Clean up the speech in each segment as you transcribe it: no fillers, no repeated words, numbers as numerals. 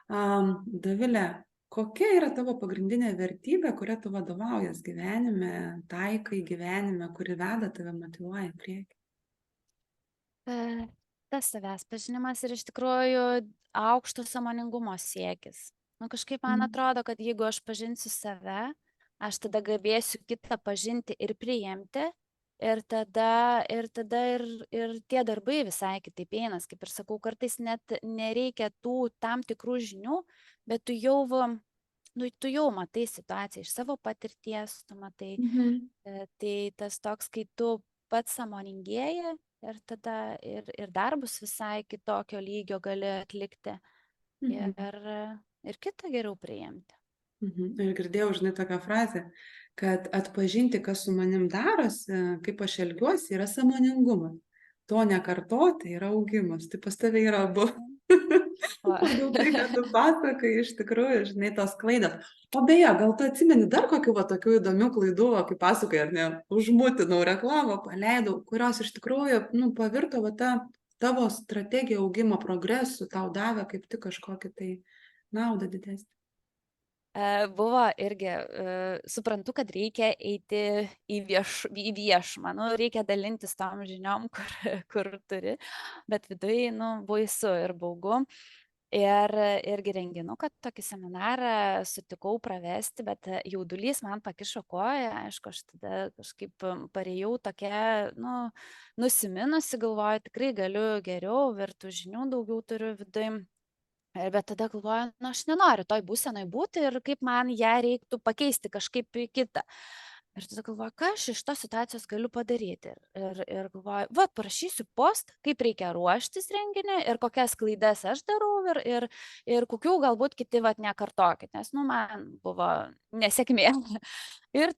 Dovilė, kokia yra tavo pagrindinė vertybė, kuria tu vadovaujas gyvenime, taikai gyvenime, kuri veda tave, motyvuoja į priekį? E, Tas savęs pažinimas ir iš tikrųjų aukšto sąmoningumo siekis. Nu, kažkaip man Mhm. atrodo, kad jeigu aš pažinsiu save, aš tada gebėsiu kitą pažinti ir priimti. Ir tada ir tie darbai visai kitaip einas. Kaip ir sakau, kartais net nereikia tų tam tikrų žinių, bet tu jau matai situaciją iš savo patirties, tu matai. Mhm. Tai tas toks, kai tu pats sąmoningėji ir tada ir darbus visai kitokio lygio gali atlikti Mhm. ir kitą geriau priimti. Mhm. Ir girdėjau, žinai, tokią frazę, kad atpažinti, kas su manim darosi, kaip aš elgiuosi, yra sąmoningumas. To nekartoti yra augimas. Tai pas tave yra abu. Va. Pagal tai, ką tu pasakai, iš tikrųjų, žinai, tos klaidos. O beje, gal tu atsimeni dar kokių va tokių įdomių klaidų, va, kaip pasakai, ar ne, užmutinau reklamą, paleidau, kurios iš tikrųjų, nu, pavirto va tą tavo strategiją augimo progresų, tau davė kaip tik kažkokį tai naudą didesnį. Buvo irgi, suprantu, kad reikia eiti į viešumą, nu, reikia dalintis tom žiniom, kur turi, bet viduje, nu, baisu ir baugu. Irgi renginuką, tokį seminarą sutikau pravesti, bet jaudulys man pakišo koją, aišku, aš tada kažkaip parėjau tokia, nu, nusiminusi, galvoju, tikrai galiu geriau ir tų žinių daugiau turiu viduje. Bet tada galvoju, nu, aš nenoriu toj būsenoj būti ir kaip man ją reiktų pakeisti kažkaip į kitą. Ir tada galvoju, ką aš iš tos situacijos galiu padaryti. Ir galvoju, va, parašysiu post, kaip reikia ruoštis renginiui ir kokias klaidas aš darau ir kokių galbūt kiti, va, nekartokit, nes, nu, man buvo nesėkmė. Ir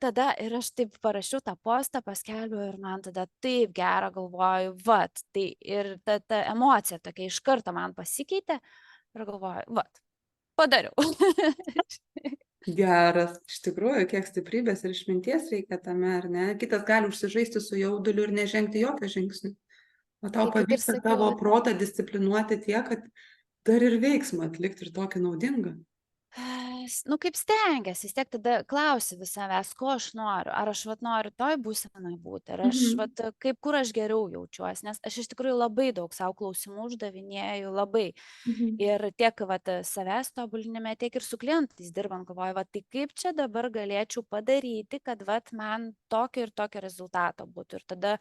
aš taip parašiau tą postą, paskelbiau ir man tada taip gera, galvoju, va, tai ir ta emocija tokia iš karto man pasikeitė. Ir galvoju, vat, padariau. Geras, iš tikrųjų, kiek stiprybės ir išminties reikia tame, ar ne? Kitas gali užsižaisti su jauduliu ir nežengti jokio žingsnio. O tau Tai kaip ir pavyksta sakiau, tavo protą disciplinuoti tiek, kad dar ir veiksmą atlikti ir tokį naudingą. Nu, kaip stengiasi, vis tiek tada klausi vis savęs, ko aš noriu. Ar aš vat noriu toj būsenoj būti, ar aš Mhm. vat kur aš geriau jaučiuosi, nes aš iš tikrųjų labai daug savo klausimų uždavinėju, labai. Mhm. Ir tiek vat savęs tobulinime, tiek ir su klientais dirbant, galvoju, vat tai kaip čia dabar galėčiau padaryti, kad vat man tokio ir tokio rezultato būtų. Ir tada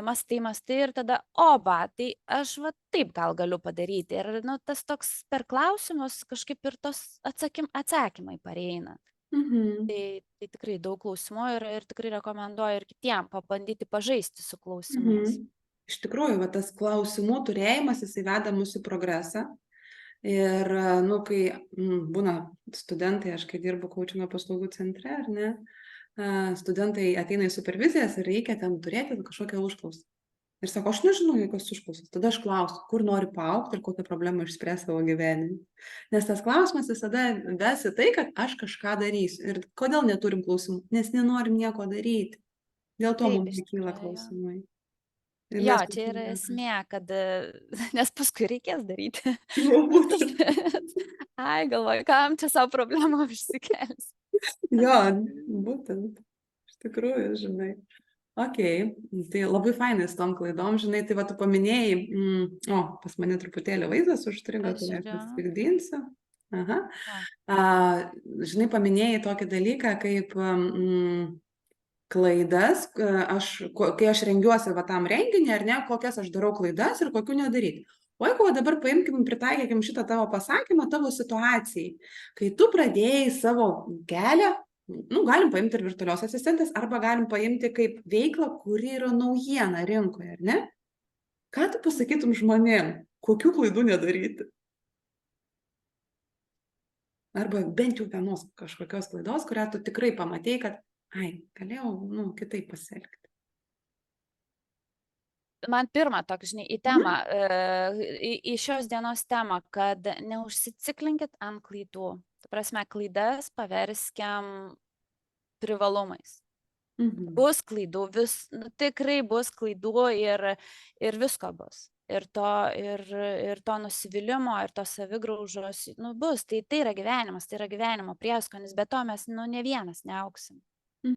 mastai ir tada, tai aš vat taip gal galiu padaryti. Ir nu, tas toks per klausimus kažkaip ir tos atsakymai pareina. Mhm. Tai tikrai daug klausimų ir tikrai rekomenduoju ir kitiem pabandyti pažaisti su klausimais. Mhm. Iš tikrųjų, va, tas klausimų turėjimas, jisai veda mus į progresą. Ir, nu, kai būna studentai, aš kai dirbu kaučingo paslaugų centre, ar ne, studentai ateina į supervizijas ir reikia ten turėti kažkokią užklausą. Ir sako, aš nežinau jokios užklausos. Tada aš klausiu, kur nori paaugti ir kokią problemą išspręs savo gyvenime. Nes tas klausimas visada ves į tai, kad aš kažką darysiu. Ir kodėl neturim klausimų? Nes nenorim nieko daryti. Dėl to Taip, mums iš kyla tikrųjų. klausimai. Ir Jo, mes čia yra pasimėtam. esmė, kad nes paskui reikės daryti. Jo, Nu, tai, būtent. ai, galvoju, kam čia savo problemą išsikels. Jo, būtent. Iš tikrųjų, žinai. Okei, tai labai fainai su tom klaidom, žinai, tai va tu paminėjai, pas mane truputėlį vaizdas užstrigo, Aš tai aš žiūriu. atsigdinsiu. Aha. Va. A, žinai, paminėjai tokį dalyką kaip klaidas, kai aš rengiuosi va tam renginiui, ar ne, kokias aš darau klaidas ir kokių nedaryti. O jeigu dabar paimkim, pritaikykim šitą tavo pasakymą tavo situacijai, kai tu pradėjai savo kelią, nu, galim paimti ir virtualios asistentės, arba galim paimti kaip veiklą, kuri yra naujiena rinkoje, ar ne? Ką tu pasakytum žmonėm, kokių klaidų nedaryti? Arba bent jau vienos kažkokios klaidos, kurią tu tikrai pamatei, kad, ai, galėjau, nu, kitaip pasielgti. Man pirma, toks, žinai, į temą, Mhm. į šios dienos temą, kad neužsiciklinkit ant klaidų. Ta prasme, klaidas paverskiam privalumais. Mhm. Bus klaidų, tikrai bus klaidų ir visko bus. ir to nusivylimo, ir to savigraužos, nu, bus. Tai yra gyvenimas, tai yra gyvenimo prieskonis, be to mes, nu, ne vienas neauksim.